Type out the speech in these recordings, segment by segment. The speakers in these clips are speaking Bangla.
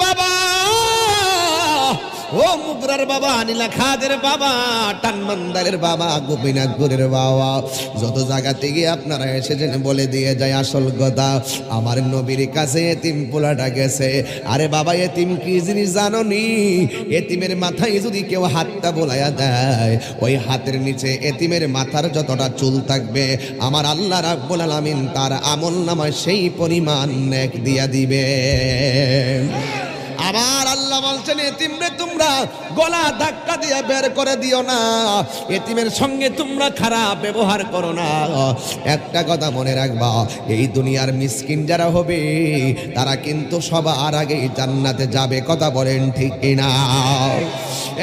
বাবা, ও মুগরার বাবা, নীলা খাদের বাবা, টানমান্দারের বাবা, গোপীনাথপুরের বাবা, যত জায়গাতে গিয়ে আপনারা এসেছেন বলে দিয়ে যায় আসল কথা। আমার নবীর কাছে এতিম পোলাটা গেছে। আরে বাবা, এতিম কি জিনিস জানো নি? এতিমের মাথায় যদি কেউ হাতটা বোলাইয়া দেয়, ওই হাতের নিচে এতিমের মাথার যতটা চুল থাকবে, আমার আল্লাহ রাব্বুল আলামিন তার আমল নামায় সেই পরিমাণ নেক দিয়া দিবে। আমার আল্লাহ বলছেন, এতিমরে তোমরা গলা ধাক্কা দিয়ে বের করে দিও না, এতিমের সঙ্গে তোমরা খারাপ ব্যবহার করো না। একটা কথা মনে রাখবা, এই দুনিয়ার মিসকিন যারা হবে তারা কিন্তু সবার আগে জান্নাতে যাবে। কথা বলেন ঠিক কিনা?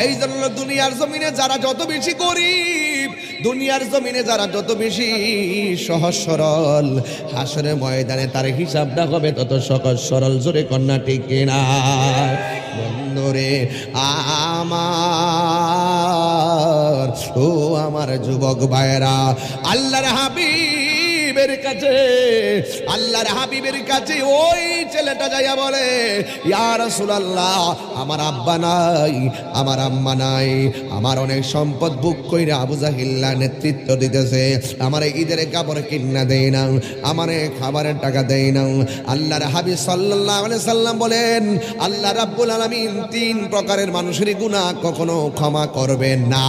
এই জন্য দুনিয়ার জমিনে যারা যত বেশি গরিব, দুনিয়ার জমিনে যারা যত বেশি সহজ সরল, হাসরের ময়দানে তার হিসাবটা হবে তত সহজ সরল। জোরে কন্যা ঠিক কিনা? বন্ধুরে আমার, ও আমার যুবক ভাইরা, আল্লাহর হাবিবের কাছে, আল্লাহর হাবিবের কাছে ওই ছেলেটা যাইয়া বলে, ইয়া রাসূলুল্লাহ, আমার আব্বা নাই, আমার আম্মা নাই, আমার অনেক সম্পদ বুক কইরা আবু জাহিল্লা নেতৃত্ব দিতেছে, আমার ঈদের কাপড় কিনা দেয় না, আমার খাবারের টাকা দেয় না। আল্লাহর হাবিব সাল্লাল্লাহু আলাইহি সাল্লাম বলেন, আল্লাহ রাব্বুল আলামিন তিন প্রকারের মানুষের গুনাহ কখনো ক্ষমা করবেন না।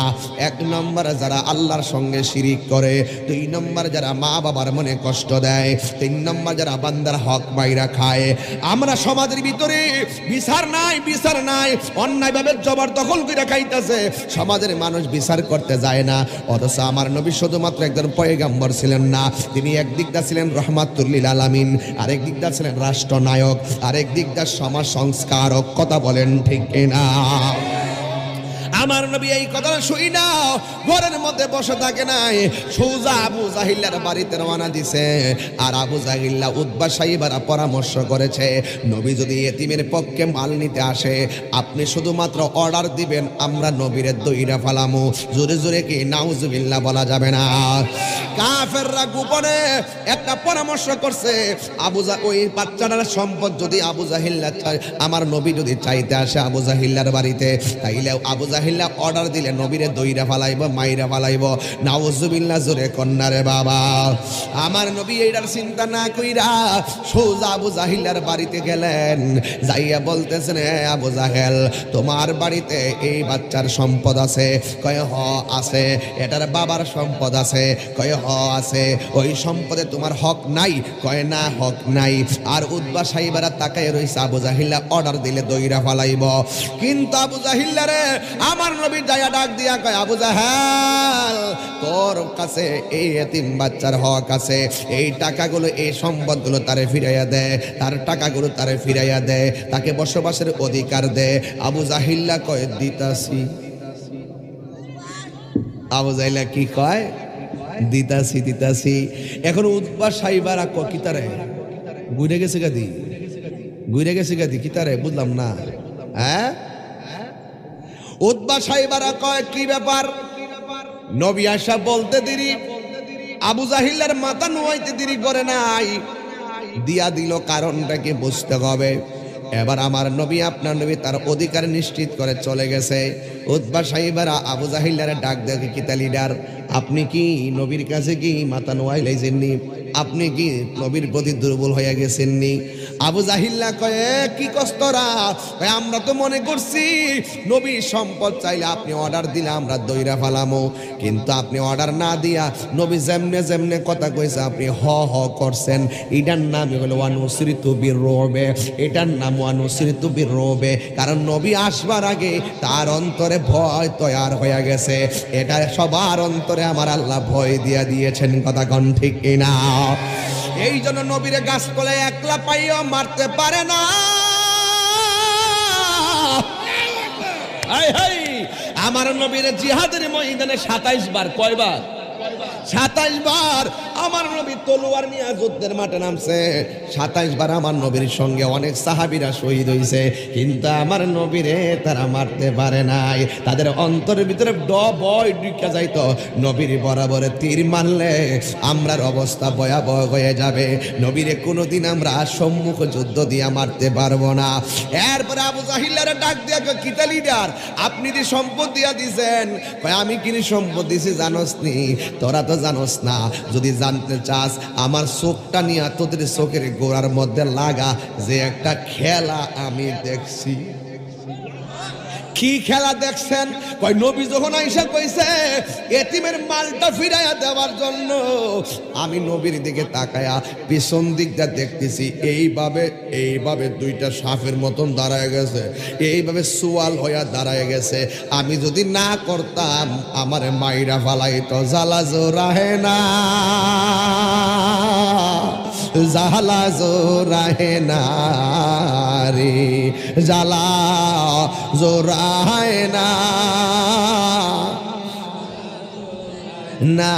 এক নম্বর যারা আল্লাহর সঙ্গে শিরিক করে, দুই নম্বর যারা মা বাবার মনে কষ্ট দেয়, তিন নম্বর যারা বান্দার হক মাইরা খায়। আমরা সমাজের ভিতরে বিচার নাই, বিচার নাই, অন্যায়ভাবে জবরদখল করে খাইতেছে, সমাজের মানুষ বিচার করতে যায় না। অথচ আমার নবী শুধুমাত্র একজন পয়গম্বর ছিলেন না, তিনি একদিক দা ছিলেন রহমাতুল লিল আলামিন, আরেক দিক দা ছিলেন রাষ্ট্রনায়ক, আরেক দিক দা সমাজ সংস্কারক। কথা বলেন ঠিক কিনা? আমার নবী এই কথাটা শুই না ঘরের মধ্যে বসে থাকে নাই, সোজা আবু জাহিল্লার বাড়িতে রওনা দিছে। আর আবু জাহিল্লা উতবা সাইবারা পরামর্শ করেছে, নবী যদি এতিমের পক্ষে মাল নিতে আসে, আপনি শুধুমাত্র অর্ডার দিবেন, আমরা নবীরে দইরা ফালামু। জোরে জোরে কি নাউজুবিল্লাহ বলা যাবে না? কাফেররা গোপনে একটা পরামর্শ করছে, ওই বাচ্চাটার সম্পদ যদি আবু জাহিল্লা আমার নবী যদি চাইতে আসে আবু জাহিল্লার বাড়িতে, তাইলে আবু জাহিল্লা অর্ডার দিলে নবীরে দইরা ফালাইব, মাইরা ফালাইব। নাউজুবিল্লাহ জোরে কন্যারে বাবা। আমার নবী এইটার চিন্তা না কইরা সোজা আবু জাহিল্লার বাড়িতে গেলেন, যাইয়া বলতেছেন, আবু জাহেল, তোমার বাড়িতে এই বাচ্চার সম্পদ আছে? কয় হ আছে। এটার বাবার সম্পদ আছে? কয় হ আছে। ওই সম্পদে তোমার হক নাই? কয় না, হক নাই। আর উতবা সাইবারা তাকায় রইছে, আবু জাহিল্লা অর্ডার দিলে দইরা ফালাইব। কিন্তু আবু জাহিল্লা রে আমার নবী যায়া ডাক দিয়া কয়, আবু জাহেল, তোর কাছে এই এতিম বাচ্চার হক আছে, এই টাকাগুলো, এই সম্পদগুলো তারে ফিরাইয়া দে, তার টাকাগুলো তারে ফিরাইয়া দে, তাকে বসবাসের অধিকার দে। আবু জাহিল্লা কয়, দিতাছি। আবু জাহিল্লা কি কয়? দিতাছি, দিতাছি। এখন উতবা সাইবারা কি তারে ঘুরে গেছে গাদি, ঘুরে গেছে গাদি, কি তারে বুঝলাম না। হ্যাঁ, উতবা সাইবারা কয়, কি ব্যাপার? নবী আশা বলতে দেরি, আবু জাহিল্লার মাথা নোয়াইতে দেরি করে নাই, দিয়া দিল। কারণটাকে বুঝতে হবে। এবার আমার নবী, আপনার নবী তার অধিকার নিশ্চিত করে চলে গেছে। উতবা সাইবারা আবু জাহিল্লারে ডাক দেখে, কি তা লিডার, আপনি কি নবীর কাছে কি মাথা নোয়াই লাইছেননি? আপনি কি নবীর প্রতি দুর্বল হয়ে গেছেননি? আবু জাহিল্লা কয়, কি কষ্টরা, আমরা তো মনে করছি নবী সম্পদ চাইলে আপনি অর্ডার দিলে আমরা দইরা ফালামো, কিন্তু আপনি অর্ডার না দিয়া নবী যেমনে যেমনে কথা কইছে আপনি হ হ করছেন। এটার নাম হলো ওয়ানুসরিতু বিররুবে, এটার নাম ওয়ানুসরিতু বিররুবে। কারণ নবী আসবার আগে তার অন্তরে ভয় তৈয়ার হয়ে গেছে। এটা সবার অন্তরে আমার আল্লাহ ভয় দিয়া দিয়েছেন। কথা কোন ঠিক কিনা? এই জন্য নবীরে গাছতলায় একলা পাইও মারতে পারে না। আমার নবীর জিহাদের ময়দানে 27 বার, কয়বার? 27 বার আমার নবী তলোয়ার নিয়ে যুদ্ধের মাঠে নামছে। 27 বার আমার নবীর সঙ্গে অনেক সাহাবীরা শহীদ হয়েছে, কিন্তু আমার নবীরে তারা মারতে পারে নাই। তাদের অন্তরের ভিতরে ভয় ঢুকে যাইতো, নবীর বরাবরে তীর মারলে আমরার অবস্থা ভয়াবহ হয়ে যাবে, নবীরে কোনোদিন আমরা সম্মুখ যুদ্ধ দিয়ে মারতে পারবো না। এরপরে আবু জাহিলের ডাক দিয়া কয়, কিতা লিডার, আপনি যে সম্পদ দিয়া দিছেন? কয়, আমি কিনি সম্পদ দিছি জানোস নি? তোরা তো জানোস না, যদি জানতে চাস আমার চোখটা নিয়ে তোদের চোখের গোড়ার মধ্যে লাগা যে একটা খেলা আমি দেখছি। কি খেলা দেখছেন? কয়, নবী যখন আইসা কইছে এতিমের মালটা ফিরাইয়া দেওয়ার জন্য, আমি নবীর দিকে তাকায়া পিছন দিকটা দেখতেছি, এইভাবে দুইটা সাপের মতন দাঁড়ায় গেছে, এইভাবে সোয়াল হইয়া দাঁড়ায় গেছে। আমি যদি না করতাম আমার মাইরা ফালাইতো। জ্বালা জোরাহে না, জ্বালা জোরাহে না রে, জ্বালা জোরাহে না না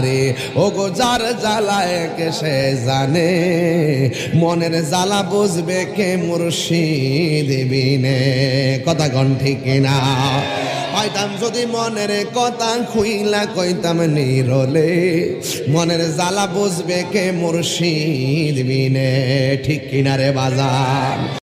রে। ও গো যার জ্বালায় কে সে জানে, মনের জ্বালা বুঝবে কে মুর্শিদ বিনে। কথা কোন ঠিক না? হয়তাম যদি মনের কথা খুইলা কইতাম নিরলে, মনের জ্বালা বুঝবে কে মুর্শিদ বিনে। ঠিক কিনা রে বাজার?